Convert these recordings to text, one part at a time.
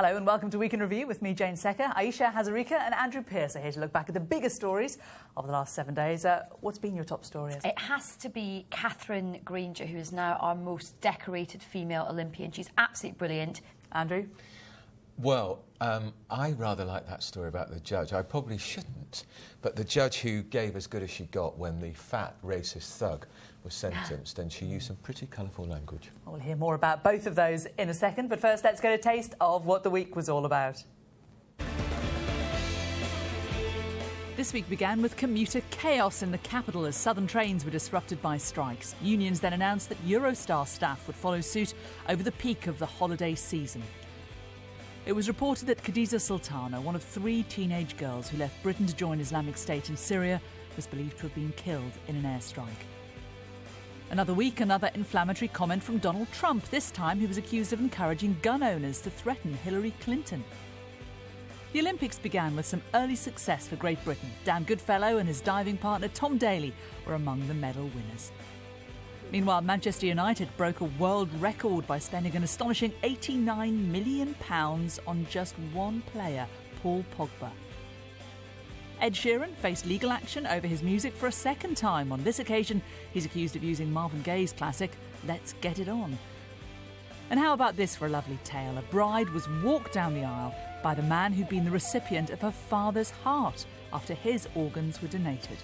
Hello and welcome to Week in Review with me, Jane Secker, Aisha Hazarika and Andrew Pearce are here to look back at the biggest stories of the last 7 days. What's been your top story? It has to be Katherine Granger, who is now our most decorated female Olympian. She's absolutely brilliant. Andrew? Well, I rather like that story about the judge. I probably shouldn't, but the judge who gave as good as she got when the fat racist thug was sentenced, and she used some pretty colourful language. We'll hear more about both of those in a second, but first let's get a taste of what the week was all about. This week began with commuter chaos in the capital as southern trains were disrupted by strikes. Unions then announced that Eurostar staff would follow suit over the peak of the holiday season. It was reported that Khadija Sultana, one of 3 teenage girls who left Britain to join Islamic State in Syria, was believed to have been killed in an airstrike. Another week, another inflammatory comment from Donald Trump. This time he was accused of encouraging gun owners to threaten Hillary Clinton. The Olympics began with some early success for Great Britain. Dan Goodfellow and his diving partner Tom Daley were among the medal winners. Meanwhile, Manchester United broke a world record by spending an astonishing £89 million on just one player, Paul Pogba. Ed Sheeran faced legal action over his music for a second time. On this occasion, he's accused of using Marvin Gaye's classic, Let's Get It On. And how about this for a lovely tale? A bride was walked down the aisle by the man who'd been the recipient of her father's heart after his organs were donated.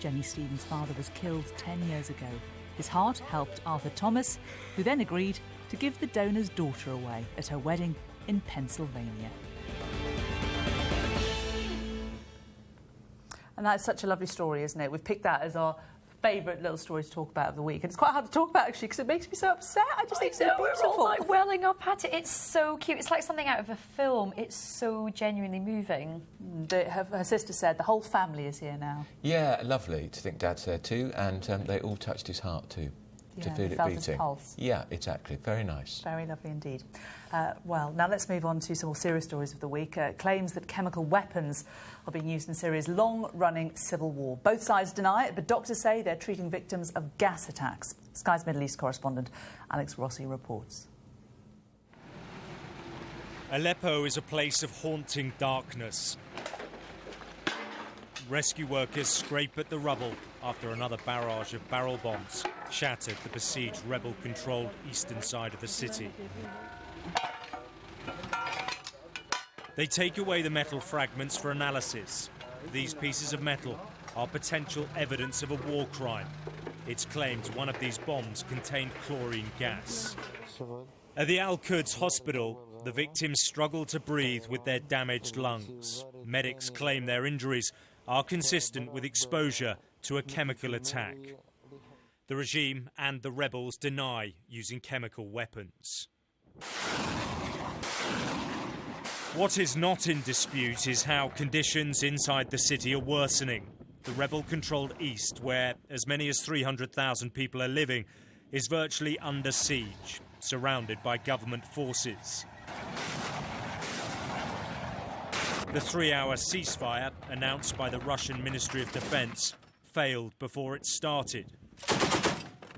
Jenny Stevens' father was killed 10 years ago. His heart helped Arthur Thomas, who then agreed to give the donor's daughter away at her wedding in Pennsylvania. And that's such a lovely story, isn't it? We've picked that as our favourite little story to talk about of the week. And it's quite hard to talk about, actually, because it makes me so upset. I just think it's so beautiful. We're all like welling up at it. It's so cute. It's like something out of a film. It's so genuinely moving. Her sister said the whole family is here now. Yeah, lovely to think Dad's there too, and they all touched his heart too, to feel it felt beating. his pulse. Yeah, exactly. Very nice. Very lovely indeed. Well, now let's move on to some more serious stories of the week. Claims that chemical weapons are being used in Syria's long-running civil war. Both sides deny it, but doctors say they're treating victims of gas attacks. Sky's Middle East correspondent Alex Rossi reports. Aleppo is a place of haunting darkness. Rescue workers scrape at the rubble after another barrage of barrel bombs shattered the besieged rebel-controlled eastern side of the city. They take away the metal fragments for analysis. These pieces of metal are potential evidence of a war crime. It's claimed one of these bombs contained chlorine gas. At the Al-Quds hospital, the victims struggle to breathe with their damaged lungs. Medics claim their injuries are consistent with exposure to a chemical attack. The regime and the rebels deny using chemical weapons. What is not in dispute is how conditions inside the city are worsening. The rebel-controlled east, where as many as 300,000 people are living, is virtually under siege, surrounded by government forces. The 3-hour ceasefire, announced by the Russian Ministry of Defense, failed before it started.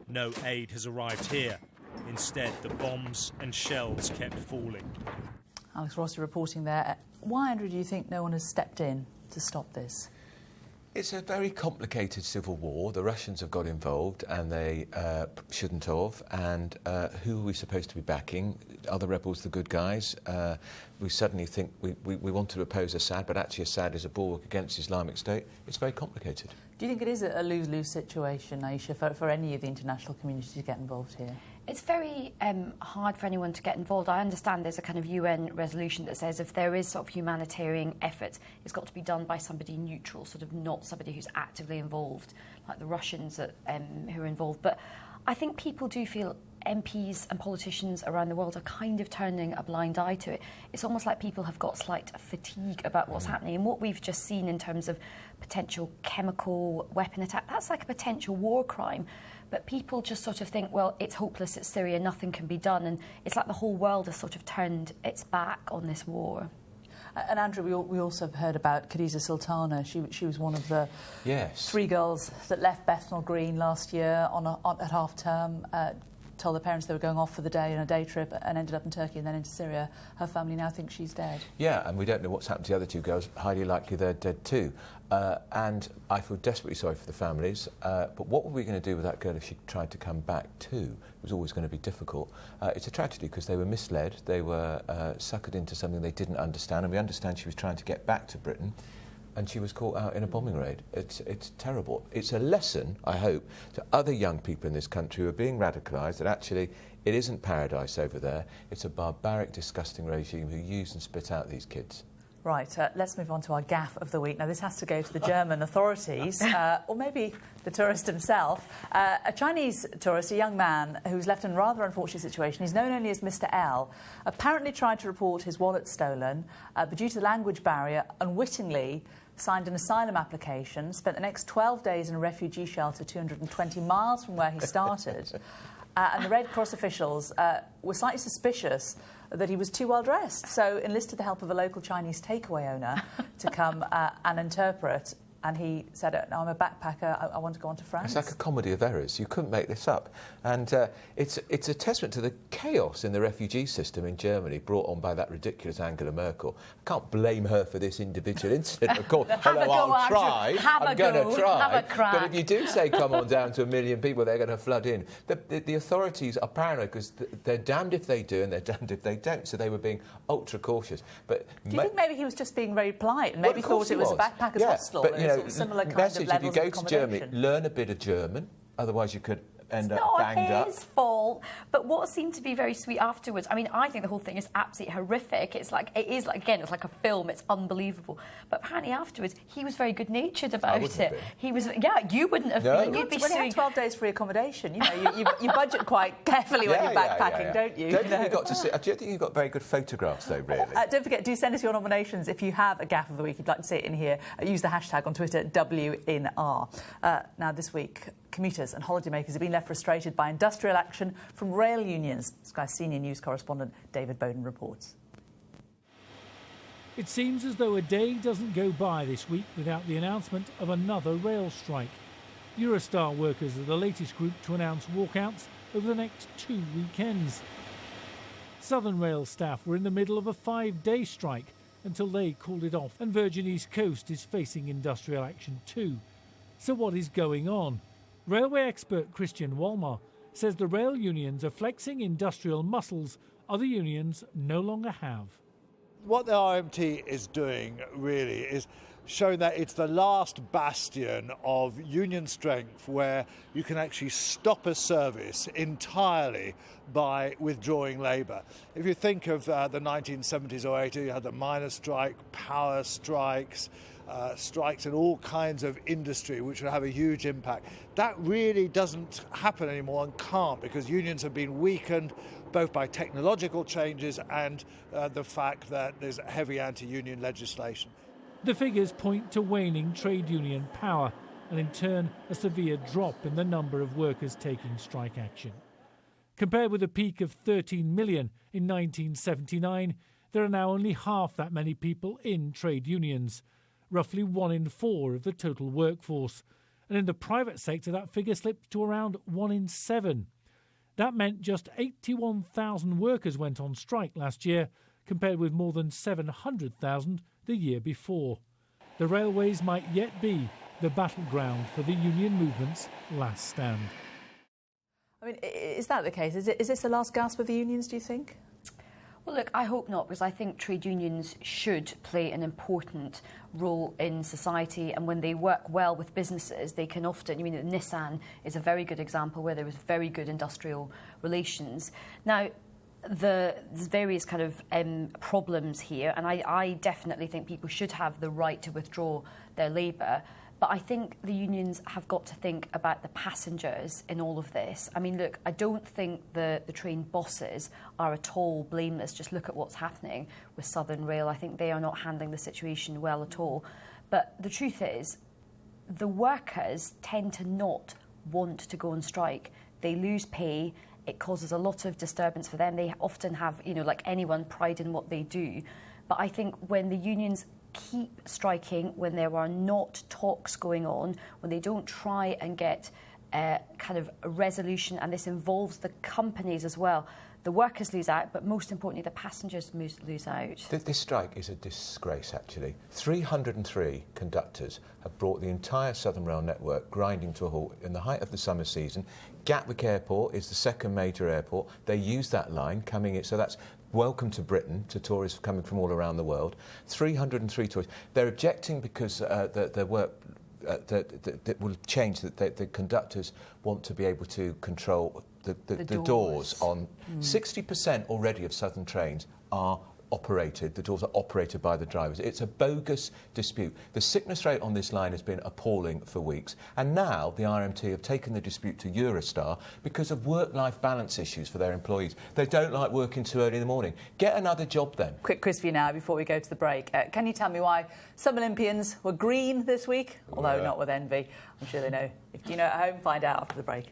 No aid has arrived here. Instead, the bombs and shells kept falling. Alex Rossi reporting there. Why, Andrew, do you think no one has stepped in to stop this? It's a very complicated civil war. The Russians have got involved, and they shouldn't have. And who are we supposed to be backing? Are the rebels the good guys? We suddenly think we want to oppose Assad, but actually Assad is a bulwark against Islamic State. It's very complicated. Do you think it is a lose-lose situation, Aisha, for any of the international community to get involved here? It's very hard for anyone to get involved. I understand there's a kind of UN resolution that says if there is sort of humanitarian effort, it's got to be done by somebody neutral, sort of not somebody who's actively involved, like the Russians who are involved. But I think people do feel MPs and politicians around the world are kind of turning a blind eye to it. It's almost like people have got slight fatigue about what's happening. And what we've just seen in terms of potential chemical weapon attack, that's like a potential war crime. But people just sort of think, well, it's hopeless, it's Syria, nothing can be done. And it's like the whole world has sort of turned its back on this war. And Andrew, we also have heard about Khadija Sultana. She was one of the 3 girls that left Bethnal Green last year at half term. told her parents they were going off for the day on a day trip and ended up in Turkey and then into Syria. Her family now thinks she's dead. Yeah, and we don't know what's happened to the other two girls. Highly likely they're dead too. And I feel desperately sorry for the families. But what were we going to do with that girl if she tried to come back too? It was always going to be difficult. It's a tragedy because they were misled. They were suckered into something they didn't understand. And we understand she was trying to get back to Britain. And she was caught out in a bombing raid. It's terrible. It's a lesson, I hope, to other young people in this country who are being radicalised that actually it isn't paradise over there. It's a barbaric, disgusting regime who use and spit out these kids. Right, let's move on to our gaffe of the week. Now, this has to go to the German authorities, or maybe the tourist himself. A Chinese tourist, a young man who's left in a rather unfortunate situation, he's known only as Mr. L, apparently tried to report his wallet stolen, but due to the language barrier, unwittingly signed an asylum application, spent the next 12 days in a refugee shelter 220 miles from where he started. And the Red Cross officials were slightly suspicious that he was too well dressed, so enlisted the help of a local Chinese takeaway owner to come and interpret. And he said, "No, I'm a backpacker. I want to go on to France." It's like a comedy of errors. You couldn't make this up. And it's a testament to the chaos in the refugee system in Germany brought on by that ridiculous Angela Merkel. I can't blame her for this individual incident, of course. Although I'll try. I'm going to try. But if you do say, come on down to 1 million people, they're going to flood in. The authorities are paranoid because they're damned if they do and they're damned if they don't. So they were being ultra cautious. But do you think maybe he was just being very polite and maybe thought it was a backpacker's hostel? But, you know, similar kind message, of levels if you go of to Germany, learn a bit of German, otherwise you could end up banged up. It's not his fault. But what seemed to be very sweet afterwards, I mean, I think the whole thing is absolutely horrific. It's like a film. It's unbelievable. But apparently afterwards, he was very good-natured about it. He was, you wouldn't have been. You'd be when you have 12 days free accommodation, you know, you budget quite carefully when you're backpacking, don't you? Don't think you got very good photographs, though, really. Don't forget, do send us your nominations if you have a gaffe of the week. You'd like to see it in here. Use the hashtag on Twitter, WINR. Now, this week, commuters and holidaymakers have been left frustrated by industrial action from rail unions. Sky senior news correspondent David Bowden reports. It seems as though a day doesn't go by this week without the announcement of another rail strike. Eurostar workers are the latest group to announce walkouts over the next 2 weekends. Southern Rail staff were in the middle of a 5-day strike until they called it off, and Virgin East Coast is facing industrial action too. So what is going on? Railway expert Christian Walmar says the rail unions are flexing industrial muscles other unions no longer have. What the RMT is doing really is showing that it's the last bastion of union strength where you can actually stop a service entirely by withdrawing labour. If you think of the 1970s or 80s, you had the miners' strike, power strikes, strikes in all kinds of industry which would have a huge impact. That really doesn't happen anymore and can't, because unions have been weakened both by technological changes and the fact that there's heavy anti-union legislation. The figures point to waning trade union power and in turn a severe drop in the number of workers taking strike action. Compared with a peak of 13 million in 1979, there are now only half that many people in trade unions, roughly 1 in 4 of the total workforce. And in the private sector, that figure slipped to around 1 in 7. That meant just 81,000 workers went on strike last year, compared with more than 700,000 the year before. The railways might yet be the battleground for the union movement's last stand. I mean, is that the case? Is this the last gasp of the unions, do you think? Well, look, I hope not, because I think trade unions should play an important role in society, and when they work well with businesses, they can often, Nissan is a very good example where there was very good industrial relations. Now, there's various kind of problems here, and I definitely think people should have the right to withdraw their labour. But I think the unions have got to think about the passengers in all of this. I mean, look, I don't think the train bosses are at all blameless. Just look at what's happening with Southern Rail. I think they are not handling the situation well at all. But the truth is, the workers tend to not want to go on strike. They lose pay. It causes a lot of disturbance for them. They often have, like anyone, pride in what they do. But I think when the unions keep striking, when there are not talks going on, when they don't try and get kind of a resolution, and this involves the companies as well. The workers lose out, but most importantly, the passengers lose out. This strike is a disgrace, actually. 303 conductors have brought the entire Southern Rail network grinding to a halt in the height of the summer season. Gatwick Airport is the second major airport. They use that line coming in, so that's welcome to Britain, to tourists coming from all around the world. 303 tourists. They're objecting because their work that will change, that the conductors want to be able to control the doors on 60% already of Southern trains are operated. The doors are operated by the drivers. It's a bogus dispute. The sickness rate on this line has been appalling for weeks, and now the RMT have taken the dispute to Eurostar because of work-life balance issues for their employees. They don't like working too early in the morning. Get another job then. Quick quiz for you now before we go to the break. Can you tell me why some Olympians were green this week? Although not with envy. I'm sure they know. If you know at home, find out after the break.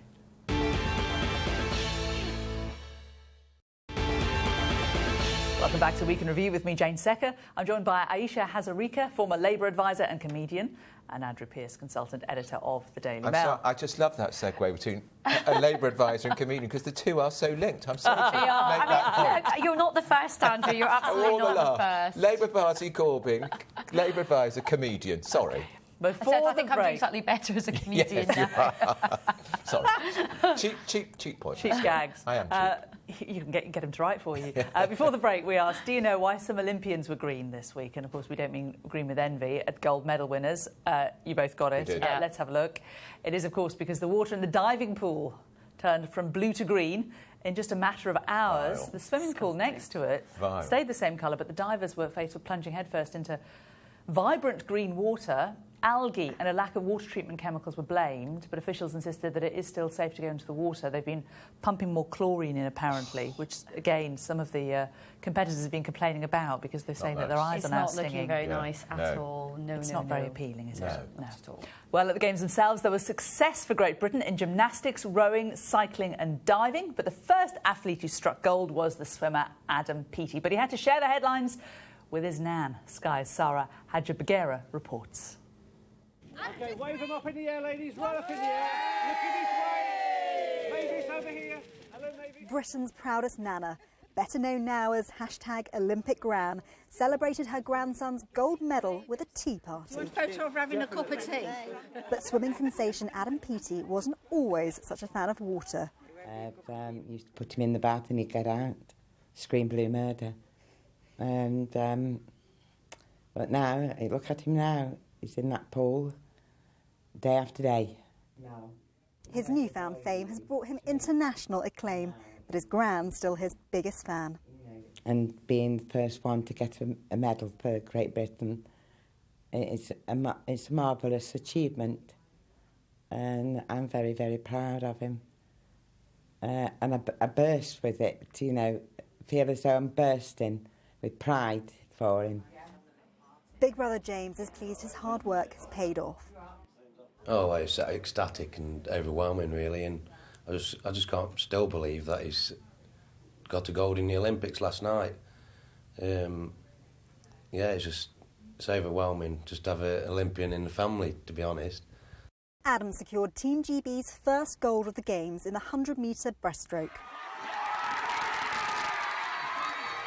Welcome back to Week in Review with me, Jane Secker. I'm joined by Aisha Hazarika, former Labour advisor and comedian, and Andrew Pearce, consultant editor of the Daily Mail. I just love that segue between a Labour advisor and comedian, because the two are so linked. I'm sorry to make that point. You're not the first, Andrew. You're absolutely not the first. Labour Party Corbyn, Labour advisor, comedian. Sorry. I think I'm doing slightly better as a comedian now. Sorry. Cheap point. Cheap gags. I am cheap. You can get him to write for you. Before the break, we asked, do you know why some Olympians were green this week? And, of course, we don't mean green with envy. At gold medal winners, you both got it. Let's have a look. It is, of course, because the water in the diving pool turned from blue to green in just a matter of hours. Vile. The swimming pool next to it stayed the same colour, but the divers were faced with plunging headfirst into vibrant green water. Algae and a lack of water treatment chemicals were blamed, but officials insisted that it is still safe to go into the water. They've been pumping more chlorine in, apparently, which, again, some of the competitors have been complaining about because they're saying that their eyes are now stinging. It's not looking very nice at all. It's not very appealing, is it? No, not at all. Well, at the Games themselves, there was success for Great Britain in gymnastics, rowing, cycling and diving, but the first athlete who struck gold was the swimmer Adam Peaty. But he had to share the headlines with his nan. Sky's Sarah Hadjibagera reports. OK, wave them up in the air, ladies, right up in the air. Looking this way. Ladies, over here. Hello, ladies. Britain's proudest nana, better known now as #OlympicGran, celebrated her grandson's gold medal with a tea party. One photo of her having a cup of tea. But swimming sensation Adam Peaty wasn't always such a fan of water. Used to put him in the bath and he'd get out, scream blue murder. And but now, look at him now. He's in that pool day after day. No. His newfound fame has brought him international acclaim, but his gran's still his biggest fan. And being the first one to get a medal for Great Britain, it's a marvellous achievement. And I'm very, very proud of him. And I burst with it, feel as though I'm bursting with pride for him. Big brother James is pleased his hard work has paid off. Oh, it's ecstatic and overwhelming, really, and I just can't still believe that he's got a gold in the Olympics last night. It's overwhelming just to have an Olympian in the family, to be honest. Adam secured Team GB's first gold of the Games in the 100-metre breaststroke.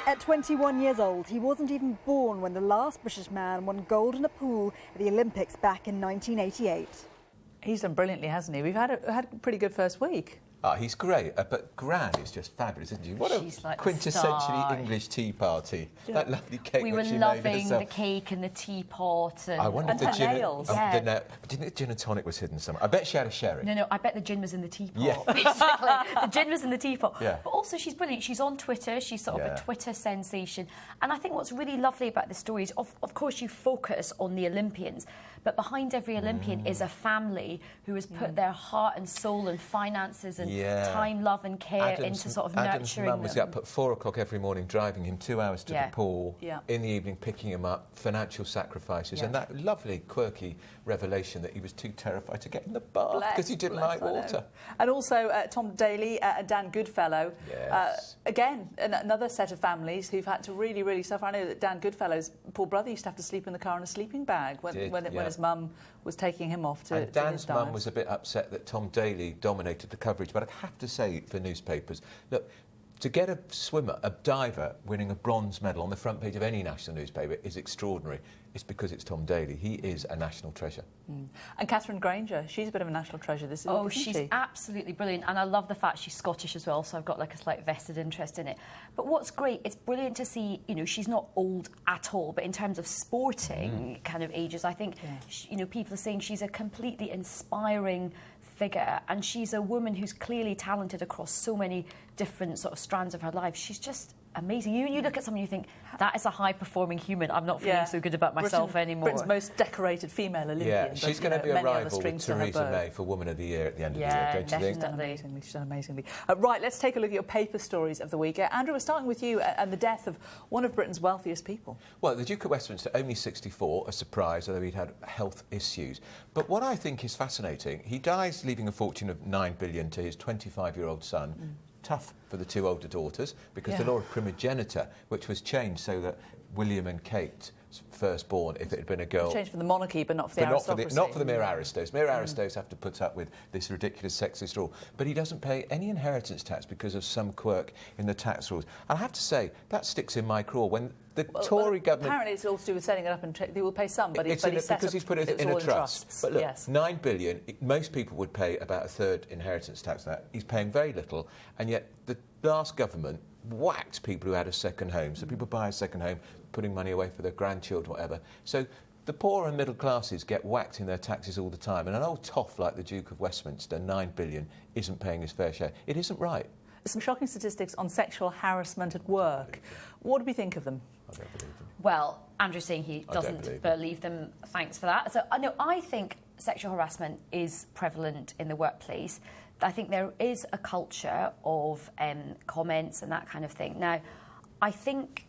At 21 years old, he wasn't even born when the last British man won gold in a pool at the Olympics back in 1988. He's done brilliantly, hasn't he? We've had a pretty good first week. He's great, but Gran is just fabulous, isn't she? What She's a like quintessentially English tea party. That lovely cake we were that she made loving herself. the cake and the teapot. I wonder if the her gin, nails. do you think the gin and tonic was hidden somewhere? I bet she had a sherry. No, I bet the gin was in the teapot, Yeah. basically. The gin was in the teapot. Yeah. But also she's brilliant. She's on Twitter. She's sort of a Twitter sensation. And I think what's really lovely about the story is, of course, you focus on the Olympians, but behind every Olympian is a family who has put their heart and soul and finances and time, love and care into sort of Adam's nurturing mum was them. up at 4 o'clock every morning, driving him 2 hours to the pool, Yeah. in the evening picking him up, financial sacrifices, and that lovely, quirky revelation that he was too terrified to get in the bath because he didn't like water. And also Tom Daly and Dan Goodfellow. Yes. Again, another set of families who've had to really, really suffer. I know that Dan Goodfellow's poor brother used to have to sleep in the car in a sleeping bag when his mum was taking him off to And Dan's his mum dives. was a bit upset that Tom Daly dominated the coverage, but I'd have to say for newspapers, look, to get a swimmer, a diver, winning a bronze medal on the front page of any national newspaper is extraordinary. It's because it's Tom Daly. He is a national treasure. And Katherine Granger, she's a bit of a national treasure. She's she? absolutely brilliant, and I love the fact she's Scottish as well, so I've got like a slight vested interest in it. But what's great, it's brilliant to see, she's not old at all, but in terms of sporting kind of ages, I think, people are saying she's a completely inspiring figure, and she's a woman who's clearly talented across so many different sort of strands of her life. She's just amazing. You look at someone and you think, that is a high-performing human. I'm not feeling so good about myself anymore. Britain's most decorated female Olympian. Yeah, she's going to be a rival with Theresa May for Woman of the Year at the end of the year, don't you think? She's done amazingly. Right, let's take a look at your paper stories of the week. Andrew, we're starting with you and the death of one of Britain's wealthiest people. Well, the Duke of Westminster, only 64, a surprise, although he'd had health issues. But what I think is fascinating, he dies leaving a fortune of £9 billion to his 25-year-old son. Tough for the two older daughters, because the law of primogeniture, which was changed so that William and Kate's firstborn, if it had been a girl... Changed for the monarchy, but not for the aristocracy. Not for the mere aristos. Mere aristos have to put up with this ridiculous sexist rule. But he doesn't pay any inheritance tax because of some quirk in the tax rules. I have to say, that sticks in my craw. When the Tory government... Apparently it's all to do with setting it up, and they will pay some, but because he's put it in a trust. But look, yes. £9 billion, most people would pay about a third inheritance tax on that. He's paying very little, and yet the last government whacked people who had a second home. So people buy a second home, putting money away for their grandchildren, whatever. So the poor and middle classes get whacked in their taxes all the time, and an old toff like the Duke of Westminster, £9 billion, isn't paying his fair share. It isn't right. Some shocking statistics on sexual harassment at work. What do we think of them? I don't believe them. Well, Andrew's saying he doesn't believe them. Thanks for that. So, I think sexual harassment is prevalent in the workplace. I think there is a culture of comments and that kind of thing. Now, I think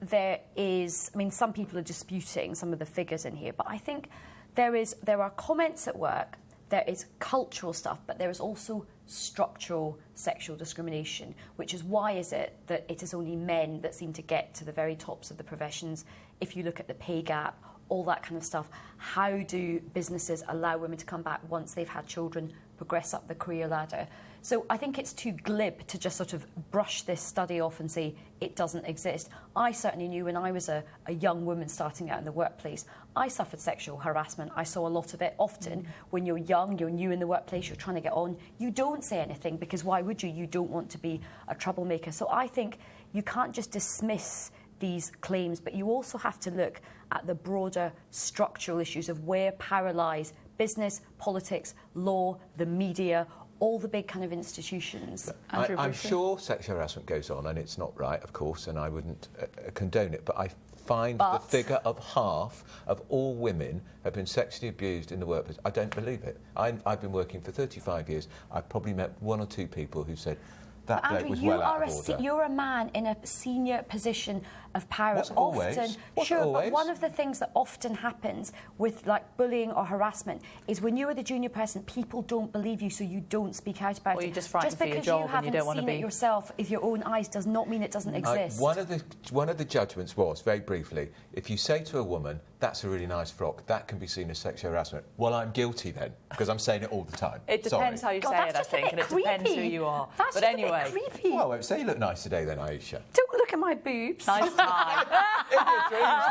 there is... I mean, some people are disputing some of the figures in here, but I think there are comments at work, there is cultural stuff, but there is also structural sexual discrimination, which is why is it that it is only men that seem to get to the very tops of the professions. If you look at the pay gap, all that kind of stuff, how do businesses allow women to come back once they've had children, progress up the career ladder? So I think it's too glib to just sort of brush this study off and say it doesn't exist. I certainly knew when I was a young woman starting out in the workplace, I suffered sexual harassment. I saw a lot of it. Often when you're young, you're new in the workplace, you're trying to get on, you don't say anything because why would you? You don't want to be a troublemaker. So I think you can't just dismiss these claims, but you also have to look at the broader structural issues of where power lies: business, politics, law, the media, all the big kind of institutions. I'm sure sexual harassment goes on, and it's not right, of course, and I wouldn't condone it, but I find the figure of half of all women have been sexually abused in the workplace. I don't believe it. I've been working for 35 years. I've probably met one or two people who said, that bloke was well out of order. You're a man in a senior position of power. What's always? But one of the things that often happens with like bullying or harassment is when you're the junior person, people don't believe you, so you don't speak out about it. Or you're just frightened for your job and you don't want to be. Just because you haven't seen it yourself with your own eyes does not mean it doesn't exist. One of the judgments was, very briefly, if you say to a woman, that's a really nice frock, that can be seen as sexual harassment. Well, I'm guilty then, because I'm saying it all the time. It depends how you say it, I think, and it depends who you are. But anyway, creepy. Well, I won't say you look nice today then, Aisha. Don't look at my boobs. Nice time. In your dreams,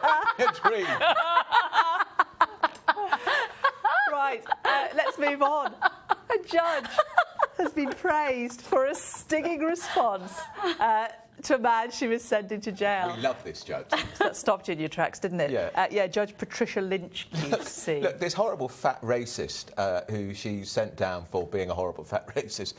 now. Your dreams. Right, let's move on. A judge has been praised for a stinging response to a man she was sending to jail. We love this judge. That stopped you in your tracks, didn't it? Yeah. Judge Patricia Lynch QC. Look, this horrible fat racist who she sent down for being a horrible fat racist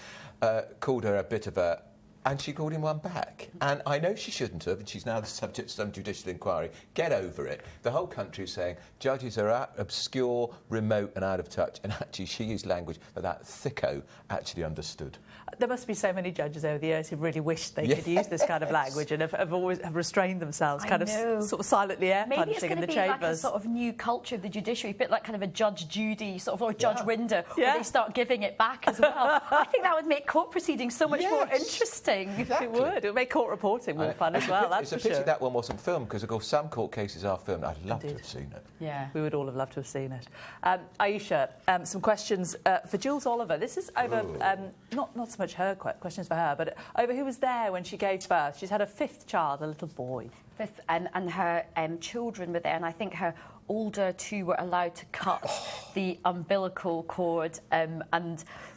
called her a bit of a And she called him one back. And I know she shouldn't have, and she's now the subject of some judicial inquiry. Get over it. The whole country is saying judges are obscure, remote and out of touch, and actually she used language that thicko actually understood. There must be so many judges over the years who really wish they could use this kind of language and have always restrained themselves, sort of silently air Maybe punching in the it's chambers. going to be like a sort of new culture of the judiciary, a bit like kind of a Judge Judy sort of, or Judge Rinder, where they start giving it back as well. I think that would make court proceedings so much more interesting. Exactly. It would. It would make court reporting more fun as well. That's it's a pity that one wasn't filmed, because of course some court cases are filmed. I'd love to have seen it. Yeah, we would all have loved to have seen it. Aisha, some questions for Jules Oliver. This is over not so much her questions for her, but over who was there when she gave birth. She's had a 5th child, a little boy. Fifth, and her children were there, and I think her older 2 were allowed to cut the umbilical cord. And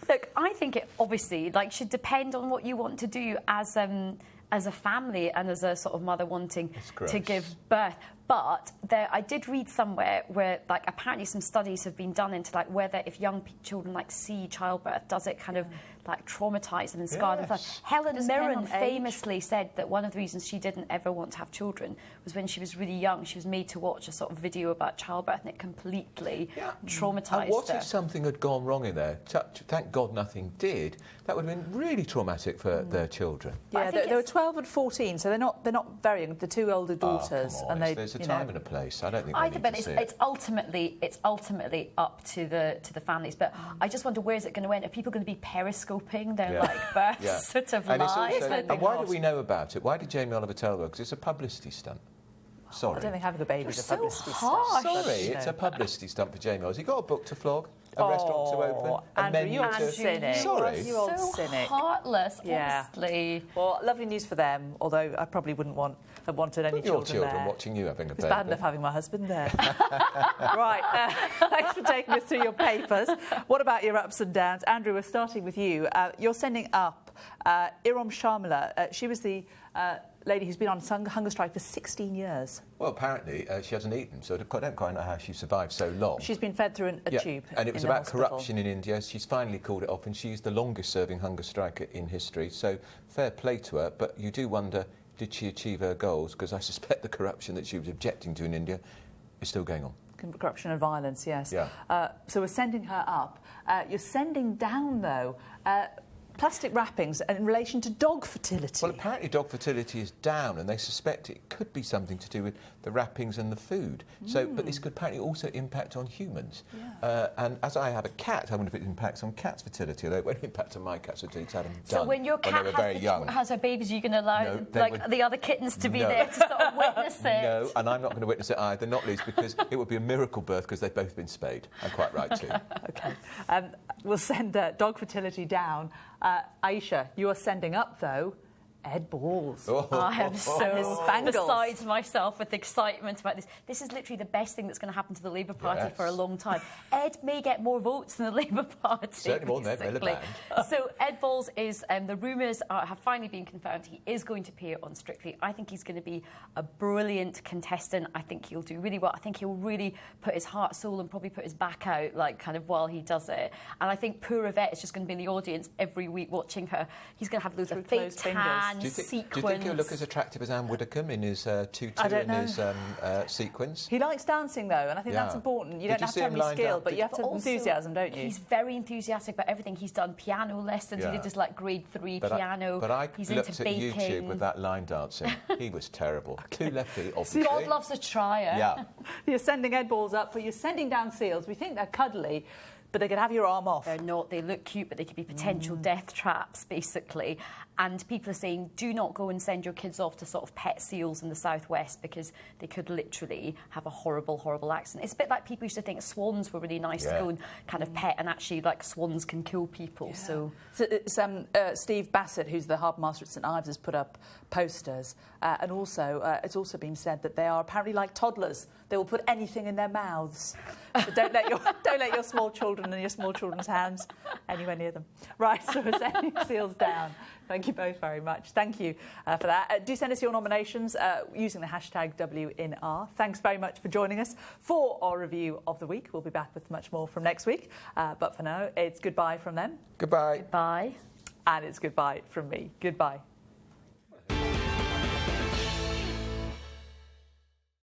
look, I think it obviously should depend on what you want to do as a family and as a sort of mother wanting to give birth. But I did read somewhere where, apparently some studies have been done into whether if young children see childbirth, does it kind of traumatise them and scar them? Helen Mirren famously said that one of the reasons she didn't ever want to have children was when she was really young, she was made to watch a sort of video about childbirth, and it completely traumatised her. And what if something had gone wrong in there? Thank God nothing did. That would have been really traumatic for their children. Yeah, they were 12 and 14, so they're not very young. The 2 older daughters, and there's a time and a place. I don't think it's ultimately up to the families. But I just wonder, where is it going to end? Are people going to be periscoping their births sort of lives? And why do we know about it? Why did Jamie Oliver tell her? Because it's a publicity stunt. Sorry. I don't think having a baby is a publicity stunt. Sorry, it's a publicity stunt for Jamie Oliver. He got a book to flog, a restaurant to open, a menu to... cynic. Sorry. You old cynic. Heartless, honestly. Well, lovely news for them, although I probably wouldn't have wanted any children there. Your children watching you having a baby. It's bad enough having my husband there. Right, thanks for taking us through your papers. What about your ups and downs? Andrew, we're starting with you. You're sending up Iram Sharmila. She was the lady who's been on hunger strike for 16 years. Well, apparently she hasn't eaten, so I don't quite know how she survived so long. She's been fed through a tube. And it was about corruption in India. She's finally called it off, and she's the longest-serving hunger striker in history. So fair play to her, but you do wonder, did she achieve her goals? Because I suspect the corruption that she was objecting to in India is still going on. Corruption and violence, yes. Yeah. So we're sending her up. You're sending down, though, plastic wrappings in relation to dog fertility. Well, apparently dog fertility is down, and they suspect it could be something to do with the wrappings and the food. So, but this could apparently also impact on humans. Yeah. And as I have a cat, I wonder if it impacts on cats' fertility, although it won't impact on my cats' fertility. Had them done so when your cat has her babies, are you going to allow the other kittens to be there to sort of witness it? No, and I'm not going to witness it either, not least because it would be a miracle birth because they've both been spayed. I'm quite right too. OK. We'll send dog fertility down. Aisha, you are sending up, though, Ed Balls. I am so beside myself with excitement about this. This is literally the best thing that's going to happen to the Labour Party for a long time. Ed may get more votes than the Labour Party. Certainly more than Ed Miliband. So Ed Balls is, the rumours have finally been confirmed. He is going to appear on Strictly. I think he's going to be a brilliant contestant. I think he'll do really well. I think he'll really put his heart, soul and probably put his back out, while he does it. And I think poor Yvette is just going to be in the audience every week watching her. He's going to have loads of fake tan. Do you think he'll look as attractive as Anne Widdecombe in his tutu and his sequins? He likes dancing, though, and I think that's important. You don't have to have any skill, but you have to have enthusiasm, don't you? He's very enthusiastic about everything. He's done piano lessons. He did his grade 3 piano. But I He's looked into at baking. YouTube with that line dancing. He was terrible. Too lefty, obviously. God loves a trier. Yeah. You're sending Ed Balls up, but you're sending down seals. We think they're cuddly, but they could have your arm off. They're not. They look cute, but they could be potential death traps, basically. And people are saying, do not go and send your kids off to sort of pet seals in the southwest because they could literally have a horrible, horrible accident. It's a bit like people used to think swans were really nice to go and kind of pet, and actually, swans can kill people. Yeah. So it's, Steve Bassett, who's the harbour master at St Ives, has put up posters, and also it's also been said that they are apparently like toddlers. They will put anything in their mouths. So don't let your small children and your small children's hands anywhere near them. Right, so we're sending seals down. Thank you both very much. Thank you for that. Do send us your nominations using the hashtag WINR. Thanks very much for joining us for our review of the week. We'll be back with much more from next week. But for now, it's goodbye from them. Goodbye. Goodbye. And it's goodbye from me. Goodbye.